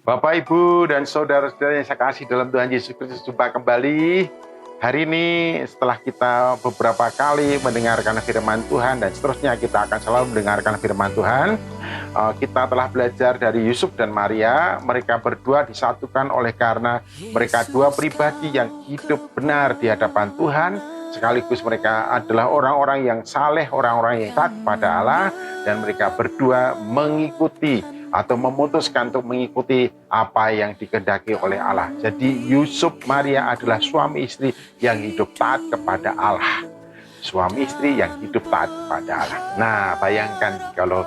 Bapak, Ibu, dan saudara-saudara yang saya kasih dalam Tuhan Yesus Kristus, jumpa kembali. Hari ini setelah kita beberapa kali mendengarkan firman Tuhan dan seterusnya kita akan selalu mendengarkan firman Tuhan. Kita telah belajar dari Yusuf dan Maria. Mereka berdua disatukan oleh karena mereka dua pribadi yang hidup benar di hadapan Tuhan. Sekaligus mereka adalah orang-orang yang saleh, orang-orang yang taat kepada Allah, dan mereka berdua mengikuti atau memutuskan untuk mengikuti apa yang dikehendaki oleh Allah. Jadi Yusuf Maria adalah suami istri yang hidup taat kepada Allah. Suami istri yang hidup taat kepada Allah. Nah, bayangkan kalau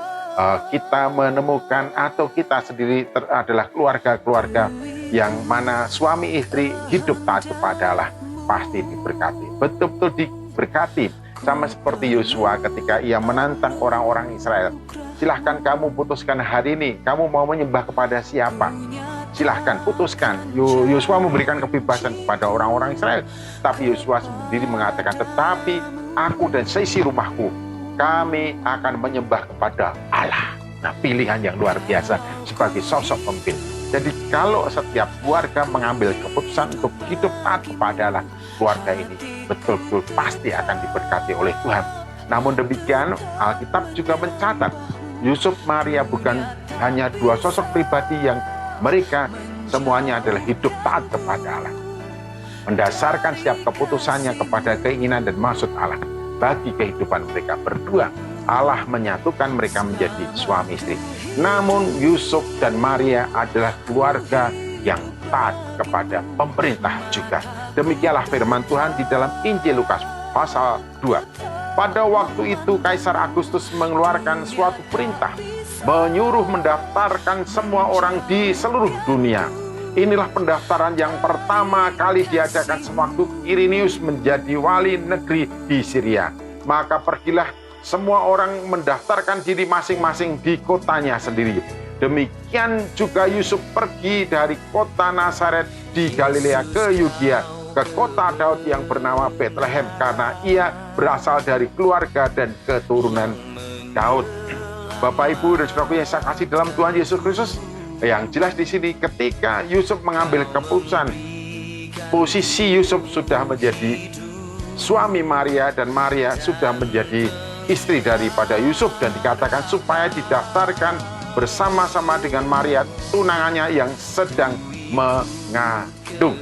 kita menemukan atau kita sendiri adalah keluarga-keluarga yang mana suami istri hidup taat kepada Allah, pasti diberkati. Betul-betul diberkati. Sama seperti Yosua ketika ia menantang orang-orang Israel. Silahkan kamu putuskan hari ini, kamu mau menyembah kepada siapa? Silahkan putuskan. Yosua memberikan kebebasan kepada orang-orang Israel. Tapi Yosua sendiri mengatakan, tetapi aku dan seisi rumahku, kami akan menyembah kepada Allah. Nah, pilihan yang luar biasa sebagai sosok pemimpin. Jadi kalau setiap keluarga mengambil keputusan untuk hidup taat kepada Allah, keluarga ini betul-betul pasti akan diberkati oleh Tuhan. Namun demikian, Alkitab juga mencatat Yusuf Maria bukan hanya dua sosok pribadi yang mereka semuanya adalah hidup taat kepada Allah. Mendasarkan setiap keputusannya kepada keinginan dan maksud Allah bagi kehidupan mereka berdua. Allah menyatukan mereka menjadi suami istri. Namun Yusuf dan Maria adalah keluarga yang taat kepada pemerintah juga. Demikianlah firman Tuhan di dalam Injil Lukas pasal 2. Pada waktu itu Kaisar Agustus mengeluarkan suatu perintah, menyuruh mendaftarkan semua orang di seluruh dunia. Inilah pendaftaran yang pertama kali diadakan sewaktu Quirinius menjadi wali negeri di Syria. Maka pergilah semua orang mendaftarkan diri masing-masing di kotanya sendiri. Demikian juga Yusuf pergi dari kota Nazaret di Galilea ke Yudea, ke kota Daud yang bernama Bethlehem, karena ia berasal dari keluarga dan keturunan Daud. Bapak, Ibu, dan saudaraku yang saya kasih dalam Tuhan Yesus Kristus, yang jelas di sini ketika Yusuf mengambil keputusan, posisi Yusuf sudah menjadi suami Maria dan Maria sudah menjadi istri daripada Yusuf, dan dikatakan supaya didaftarkan bersama-sama dengan Maria tunangannya yang sedang mengandung.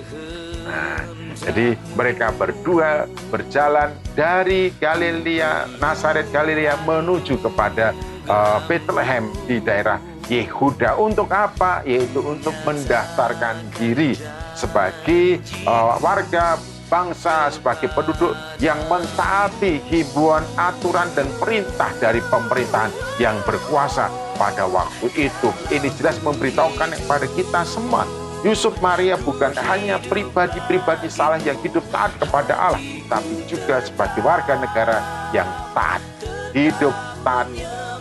Nah, jadi mereka berdua berjalan dari Galilea, Nazaret Galilea menuju kepada Bethlehem di daerah Yehuda. Untuk apa? Yaitu untuk mendaftarkan diri sebagai warga bangsa, sebagai penduduk yang mentaati himbauan, aturan, dan perintah dari pemerintahan yang berkuasa pada waktu itu. Ini jelas memberitahukan kepada kita semua, Yusuf Maria bukan hanya pribadi-pribadi saleh yang hidup taat kepada Allah, tapi juga sebagai warga negara yang taat, hidup taat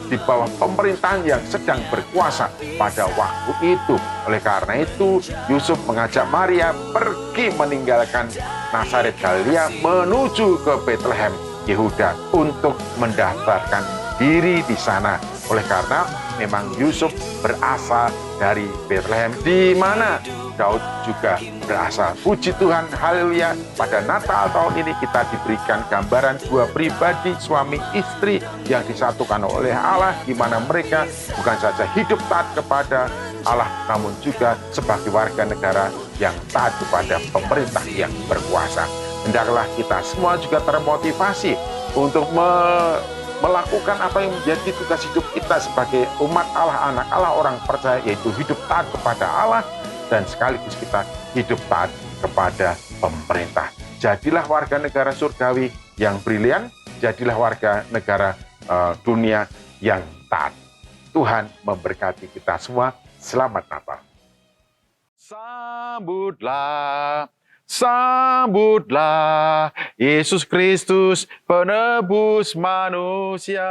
di bawah pemerintahan yang sedang berkuasa pada waktu itu. Oleh karena itu, Yusuf mengajak Maria pergi meninggalkan Nazaret Galilea menuju ke Bethlehem Yehuda untuk mendaftarkan diri di sana. Oleh karena memang Yusuf berasal dari Bethlehem, di mana Daud juga berasal. Puji Tuhan, haleluya. Pada Natal tahun ini kita diberikan gambaran dua pribadi suami istri yang disatukan oleh Allah, di mana mereka bukan saja hidup taat kepada Allah, namun juga sebagai warga negara yang taat kepada pemerintah yang berkuasa. Hendaklah kita semua juga termotivasi untuk melakukan apa yang menjadi tugas hidup kita sebagai umat Allah, anak Allah, orang percaya, yaitu hidup taat kepada Allah, dan sekaligus kita hidup taat kepada pemerintah. Jadilah warga negara surgawi yang brilian, jadilah warga negara dunia yang taat. Tuhan memberkati kita semua. Selamat Natal. Sambutlah, sambutlah Yesus Kristus penebus manusia.